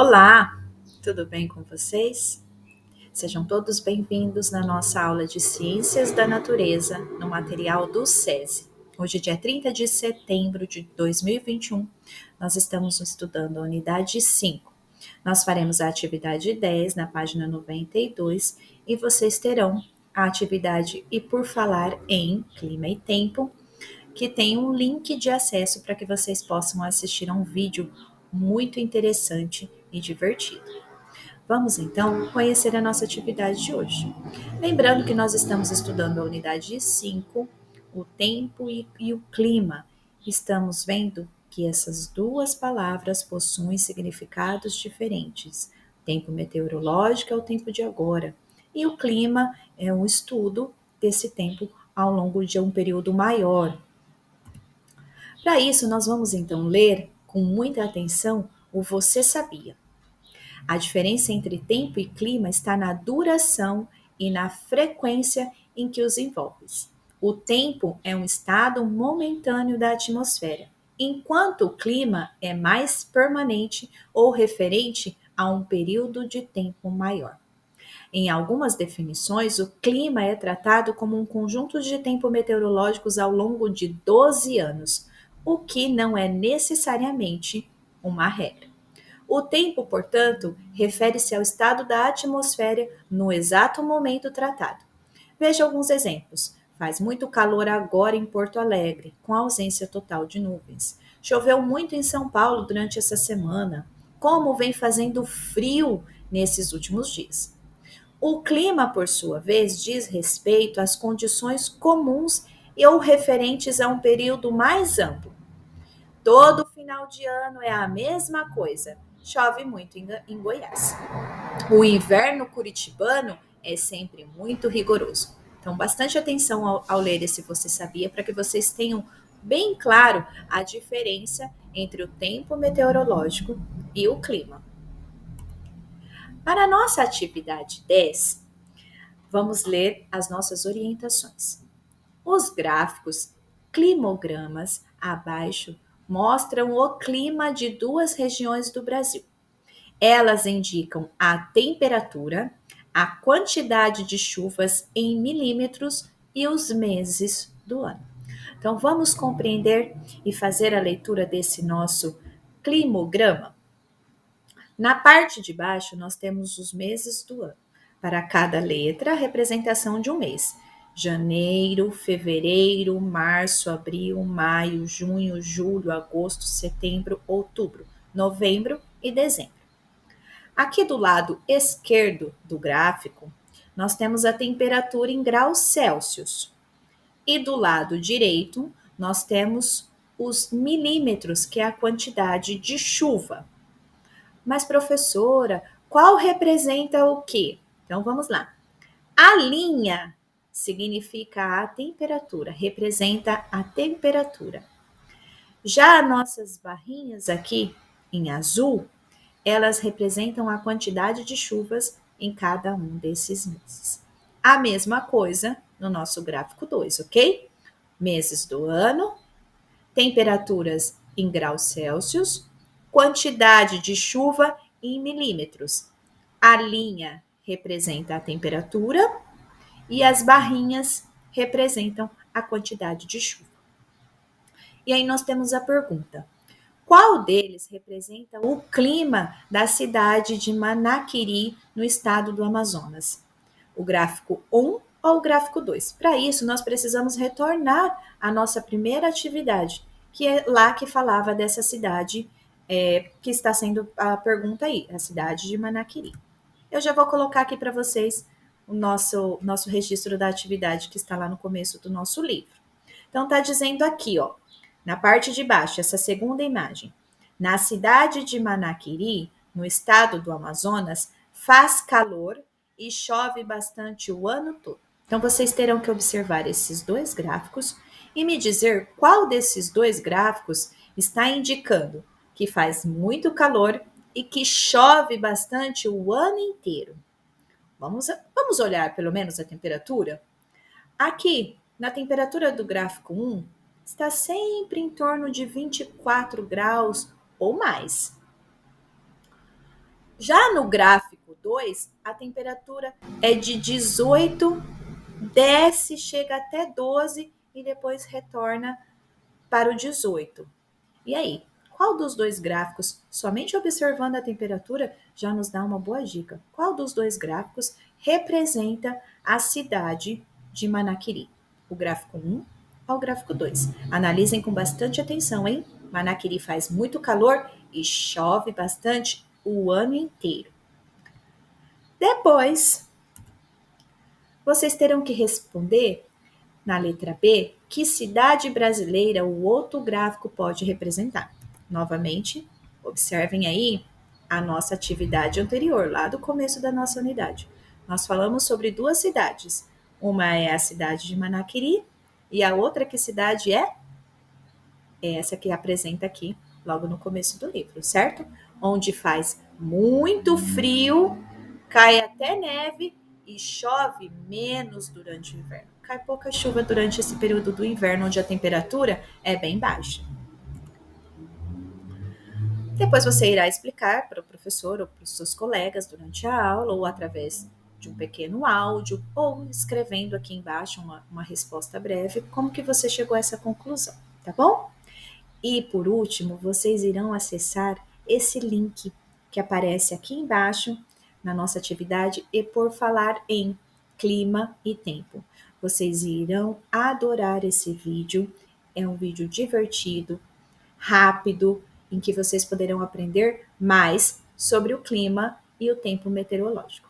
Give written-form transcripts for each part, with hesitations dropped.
Olá, tudo bem com vocês? Sejam todos bem-vindos na nossa aula de Ciências da Natureza no material do SESI. Hoje, dia 30 de setembro de 2021, nós estamos estudando a unidade 5. Nós faremos a atividade 10 na página 92 e vocês terão a atividade E por Falar em Clima e Tempo, que tem um link de acesso para que vocês possam assistir a um vídeo muito interessante e divertido. Vamos então conhecer a nossa atividade de hoje. Lembrando que nós estamos estudando a unidade 5, o tempo e o clima. Estamos vendo que essas duas palavras possuem significados diferentes. Tempo meteorológico é o tempo de agora, e o clima é um estudo desse tempo ao longo de um período maior. Para isso, nós vamos então ler com muita atenção o Você Sabia? A diferença entre tempo e clima está na duração e na frequência em que os envolve. O tempo é um estado momentâneo da atmosfera, enquanto o clima é mais permanente ou referente a um período de tempo maior. Em algumas definições, o clima é tratado como um conjunto de tempo meteorológicos ao longo de 12 anos, o que não é necessariamente uma regra. O tempo, portanto, refere-se ao estado da atmosfera no exato momento tratado. Veja alguns exemplos. Faz muito calor agora em Porto Alegre, com ausência total de nuvens. Choveu muito em São Paulo durante essa semana. Como vem fazendo frio nesses últimos dias. O clima, por sua vez, diz respeito às condições comuns ou referentes a um período mais amplo. Todo final de ano é a mesma coisa. Chove muito em Goiás. O inverno curitibano é sempre muito rigoroso. Então, bastante atenção ao ler esse Você Sabia, para que vocês tenham bem claro a diferença entre o tempo meteorológico e o clima. Para a nossa atividade 10, vamos ler as nossas orientações. Os gráficos climogramas abaixo mostram o clima de duas regiões do Brasil. Elas indicam a temperatura, a quantidade de chuvas em milímetros e os meses do ano. Então, vamos compreender e fazer a leitura desse nosso climograma. Na parte de baixo, nós temos os meses do ano. Para cada letra, a representação de um mês. Janeiro, fevereiro, março, abril, maio, junho, julho, agosto, setembro, outubro, novembro e dezembro. Aqui do lado esquerdo do gráfico, nós temos a temperatura em graus Celsius. E do lado direito, nós temos os milímetros, que é a quantidade de chuva. Mas, professora, qual representa o quê? Então, vamos lá. A linha significa a temperatura, representa a temperatura. Já nossas barrinhas aqui, em azul, elas representam a quantidade de chuvas em cada um desses meses. A mesma coisa no nosso gráfico 2, ok? Meses do ano, temperaturas em graus Celsius, quantidade de chuva em milímetros. A linha representa a temperatura e as barrinhas representam a quantidade de chuva. E aí nós temos a pergunta: qual deles representa o clima da cidade de Manaquiri, no estado do Amazonas? O gráfico 1 ou o gráfico 2? Para isso, nós precisamos retornar à nossa primeira atividade, que é lá que falava dessa cidade, que está sendo a pergunta aí, a cidade de Manaquiri. Eu já vou colocar aqui para vocês o nosso registro da atividade que está lá no começo do nosso livro. Então, está dizendo aqui, ó, na parte de baixo, essa segunda imagem. Na cidade de Manaquiri, no estado do Amazonas, faz calor e chove bastante o ano todo. Então, vocês terão que observar esses dois gráficos e me dizer qual desses dois gráficos está indicando que faz muito calor e que chove bastante o ano inteiro. Vamos olhar pelo menos a temperatura? Aqui, na temperatura do gráfico 1, está sempre em torno de 24 graus ou mais. Já no gráfico 2, a temperatura é de 18, desce, chega até 12 e depois retorna para o 18. E aí, qual dos dois gráficos, somente observando a temperatura, já nos dá uma boa dica? Qual dos dois gráficos representa a cidade de Manaquiri? O gráfico 1 ou o gráfico 2? Analisem com bastante atenção, hein? Manaquiri faz muito calor e chove bastante o ano inteiro. Depois, vocês terão que responder na letra B, que cidade brasileira o outro gráfico pode representar? Novamente, observem aí a nossa atividade anterior, lá do começo da nossa unidade. Nós falamos sobre duas cidades. Uma é a cidade de Manaquiri e a outra que cidade é? É essa que apresenta aqui logo no começo do livro, certo? Onde faz muito frio, cai até neve e chove menos durante o inverno. Cai pouca chuva durante esse período do inverno, onde a temperatura é bem baixa. Depois você irá explicar para o professor ou para os seus colegas durante a aula, ou através de um pequeno áudio, ou escrevendo aqui embaixo uma resposta breve, como que você chegou a essa conclusão, tá bom? E por último, vocês irão acessar esse link que aparece aqui embaixo na nossa atividade e por falar em clima e tempo. Vocês irão adorar esse vídeo. É um vídeo divertido, rápido, em que vocês poderão aprender mais sobre o clima e o tempo meteorológico.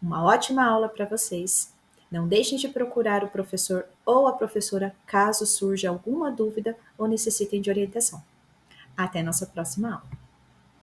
Uma ótima aula para vocês. Não deixem de procurar o professor ou a professora caso surja alguma dúvida ou necessitem de orientação. Até nossa próxima aula.